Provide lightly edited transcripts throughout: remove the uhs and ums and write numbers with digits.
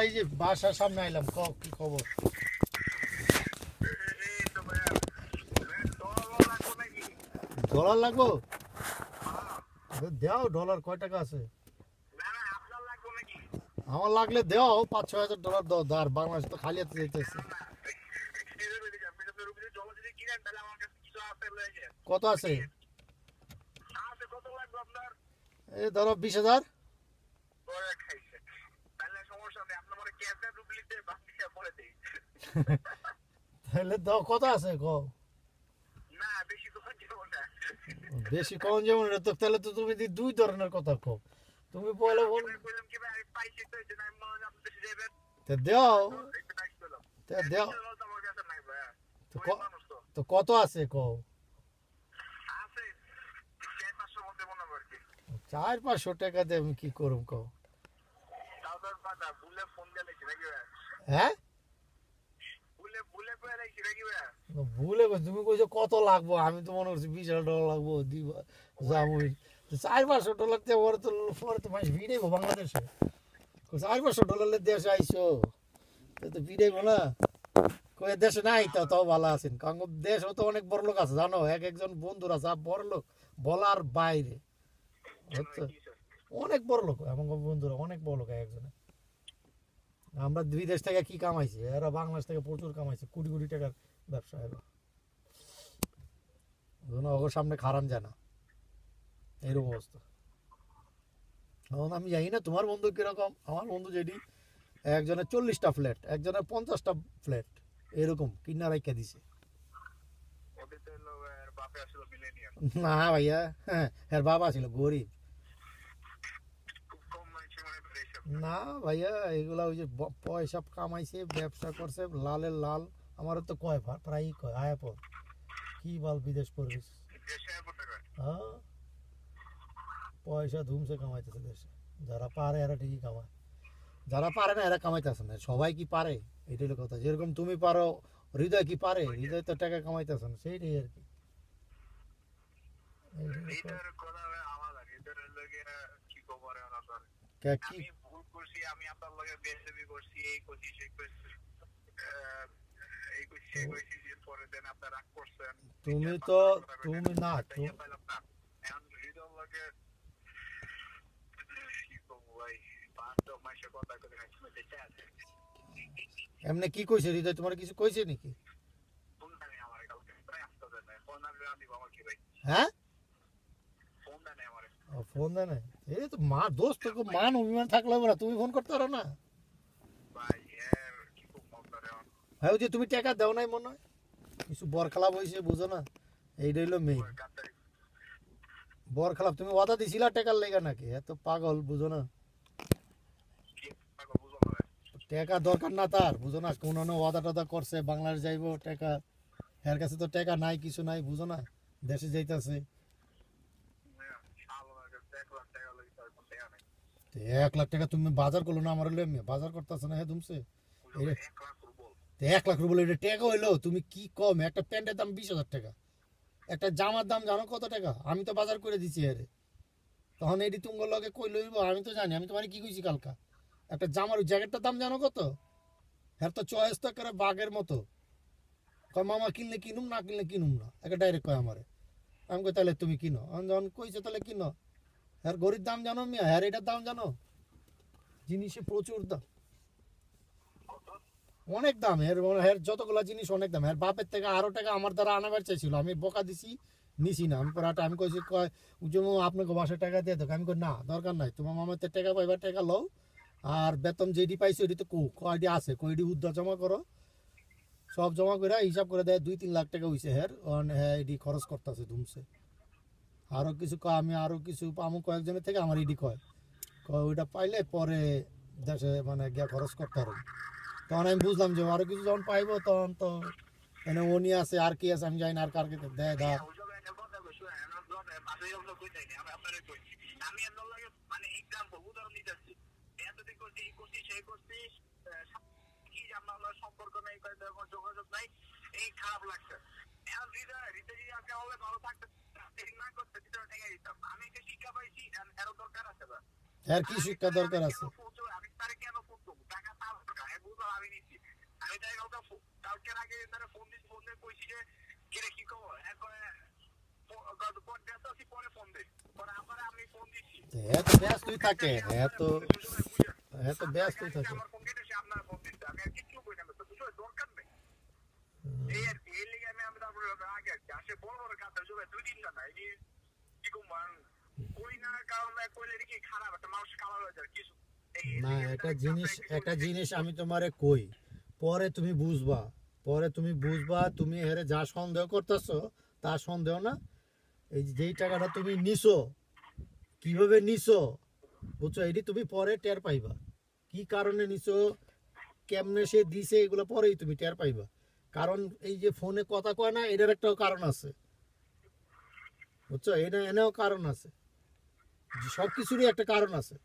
এই যে বাসার সামনে আইলাম, কি খবর? ডলার লাগবো? দেও, ডলার কয় টাকা আছে? আমার লাগলে দেও, $5-6 হাজার দাও। আর বাংলাদেশ তো খালি হাতে যেতেছে। কত আছে? এই ধরো 20,000। তাহলে দাও, কত আছে কো? বেশি কম যেমন তো, তাহলে তো তুমি দুই ধরনের কথা কো। তুমি বলে দেও, দেও। তো কত আছে কো? 400-500 টাকা দিয়ে আমি কি করব কো? হ্যাঁ, ভুলে তুমি কইছো কত লাগবো, আমি তো মনে করছি $20,000 লাগবো দিব যাবো। $400-500 দিয়ে পরে তো মাস ভিড়েইব বাংলাদেশে। $400-500 দেশে আইসো তো ভিড়েইব না। কয়ে দেশে নাই তো তাও ভালো আছেন, কারণ দেশও তো অনেক বড় লোক আছে জানো, একজন বন্ধুরা যা বড় লোক বলার বাইরে। অনেক বড় লোক আমার বন্ধুরা, অনেক বড় লোক একজনে। আমরা বিদেশ থেকে কি কামাইছি, এরা বাংলাদেশ থেকে প্রচুর কামাইছে, কোটি কোটি টাকার ব্যবসা। এরা ওর সামনে খারান যায় না, এরকম অবস্থা। এখন আমি জানি না তোমার বন্ধু কিরকম, আমার বন্ধু যেটি একজনের 40টা ফ্ল্যাট, একজনের 50টা ফ্ল্যাট, এরকম কিনা রাইখা দিছে। না ভাইয়া, হ্যাঁ, এর বাবা ছিল গরিব। না ভাইয়া, এগুলা ওই যে পয়সা কামাইছে, ব্যবসা করছে, লালের লাল। আমারও তো কয় প্রায়ই কয় আয়া পর কি বল বিদেশ করবিস। হ্যাঁ, পয়সা ধুমসে কামাইতেছে দেশে। যারা পারে এরা ঠিকই কামায়, যারা পারে না এরা কামাইতেছে না। সবাই কি পারে? এটাই হলো কথা। যেরকম তুমি পারো, হৃদয় কি পারে? হৃদয় তো টাকা কামাইতেছে না, সেইটাই আর কি। তুমি তো তুমি না এমনি কি কইছে হৃদয়, তোমার কিছু কইছে নাকি? হ্যাঁ, ফোন দেয় না। এই তো মা দোস্ত, মান অভিমান থাকলে হবে না, তুমি ফোন করতে পারো না? হ্যাঁ, ওই যে তুমি টাকা দাও নাই মনে হয়, কিছু বর খেলাপ হয়েছে, বুঝো না? এইটা হইলো মেইন বর খেলাপ। তুমি ওয়াদা দিছিলা টাকার লেগা নাকি? এত পাগল, বুঝো না? টাকা দরকার না তার, বুঝো না? কোন ওয়াদা টাদা করছে বাংলাদেশ যাইবো টাকা, এর কাছে তো টাকা নাই, কিছু নাই, বুঝো না? দেশে যাইতেছে 1 লাখ টাকা। তুমি বাজার করলো না আমার বাজার করতেছে না, হ্যাঁ তুমছে 1 লাখ রুবল। এটা টাকা হইলো? তুমি কি কম, একটা প্যান্টের দাম 20,000 টাকা, একটা জামার দাম জানো কত টাকা? আমি তো বাজার করে দিছি আরে। তখন এটি তোমার লগে কই লইব আমি তো জানি। আমি তোমার কি কইছি কালকা, একটা জামার জ্যাকেটটার দাম জানো কত? হ্যাঁ, তো চয়েস তো করে বাঘের মতো। কয় মামা কিনলে কিনুম, না কিনলে কিনুম না, একটা ডাইরেক্ট কয় আমারে। আমি কই তাহলে তুমি কিনো। আমি যখন কইছে তাহলে কিনো। হ্যাঁ, গরির দাম জানো মিয়া? হ্যাঁ, এটার দাম জানো? জিনিসে প্রচুর দাম, অনেক দাম। এর যতগুলো জিনিস অনেক দাম। এর বাপের থেকে আরো টাকা আমার দ্বারা আনাবার চাইছিল, আমি বকা দিছি, নিছি না। আমি পরে আমি কইছি কয় যেমন আপনাকে বাসায় টাকা দিয়ে দেবো। আমি কই না, দরকার নাই, তোমার মামার তো টাকা পাইবার টাকা লও, আর বেতন যেটি পাইছো ওইটি তো কয়টি আছে, কয়টি উদ্ধার জমা করো, সব জমা করে হিসাব করে দেয়। 2-3 লাখ টাকা হয়েছে হ্যাঁ। হ্যাঁ, এটি খরচ করতেছে ধুমছে। আরো কিছু কয়, আমি আরো কিছু পামু কয়েকজনের থেকে, আমার এটি কয় ওইটা পাইলে পরে দেশে মানে গিয়া খরচ করতে পারো। তখন আমি বুঝলাম যে আরো কিছু যখন পাইবো তখন তো মানে উনি আছে আর কি আছে আমি জানি না, আর কার কাছে দেয় ধার। আর কি শিক্ষা দরকার আছে? কালকের আগে তারা ফোন দিয়ে কইছি যে কিরে কি খবর পরে ফোন দে পরে আবার আমি ফোন দিছি এত ব্যস্তই থাকে এত ব্যস্তই থাকে। আমার ফোন কেটেছে আপনার ফোন দিতে আমি আর কিছু কই না তো বুঝো দরকার নেই এই আর কি এই লিগে আমি তারপরে আগে আসে বড় বড় কাজ জুড়ে 2 দিন না এই কি কমান কই না কারণে কইলে কি খারাপ একটা মানুষ কালার হয়ে যায় কিছু না একটা জিনিস আমি তোমারে কই, পরে তুমি বুঝবা তুমি হেরে যা সন্দেহ করতেছো তা সন্দেহ না। এই যেই টাকাটা তুমি নিছো কিভাবে নিছো বুঝছো, এটি তুমি পরে টের পাইবা কি কারণে নিছো, কেমনে সে দিছে, এগুলো পরেই তুমি টের পাইবা। কারণ এই যে ফোনে কথা কয় না, এটার একটাও কারণ আছে বুঝছো, এনেও কারণ আছে, সব কিছুরই একটা কারণ আছে,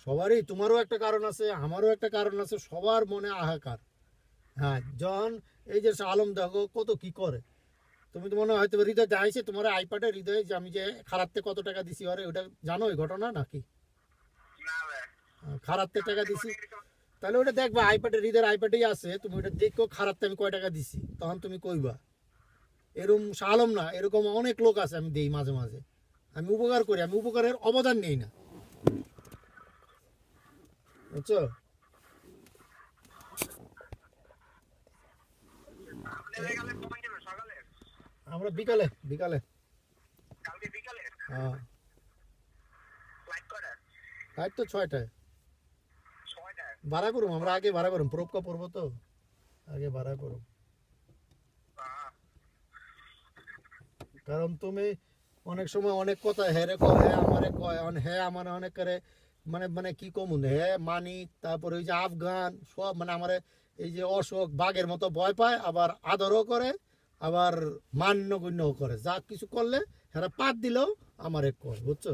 সবারই, তোমারও একটা কারণ আছে, আমারও একটা কারণ আছে, সবার মনে হাহাকার। হ্যাঁ, যখন এই যে আলম দেখো কত কি করে, তুমি তো মনে হয় হয়তো হৃদয় যাইছে তোমার আইপ্যাডে, হৃদয় যে আমি যে খারাপতে কত টাকা দিছি ওরে, ওটা জানো ওই ঘটনা নাকি? খারাপতে টাকা দিছি, তাহলে ওটা দেখবা আইপ্যাডে, হৃদয়ের আইপ্যাডেই আছে, তুমি ওটা দেখো খারাপতে আমি কয় টাকা দিছি, তখন তুমি কইবা। এরকম আলম না, এরকম অনেক লোক আছে আমি দেই মাঝে মাঝে, আমি উপকার করি, আমি উপকারের অবদান নেই না, বুঝছো। আমরা বিকালে হ্যাঁ, রাত তো 6টায় ভাড়া করুম, আমরা আগে ভাড়া করুম, প্রোপকা পড়বো তো আগে ভাড়া করুম। কারণ তুমি অনেক সময় অনেক কথা হেরে কয়, হ্যাঁ আমারে কয়, হ্যাঁ আমার অনেক করে মানে মানে কি কমুন, হ্যাঁ মানি, তারপরে ওই যে আফগান সব মানে আমার এই যে অশোক বাঘের মতো ভয় পায়, আবার আদরও করে, আবার মান্য গণ্যও করে, যা কিছু করলে হ্যাঁ পাত দিলেও আমারে কয়, বুঝছো।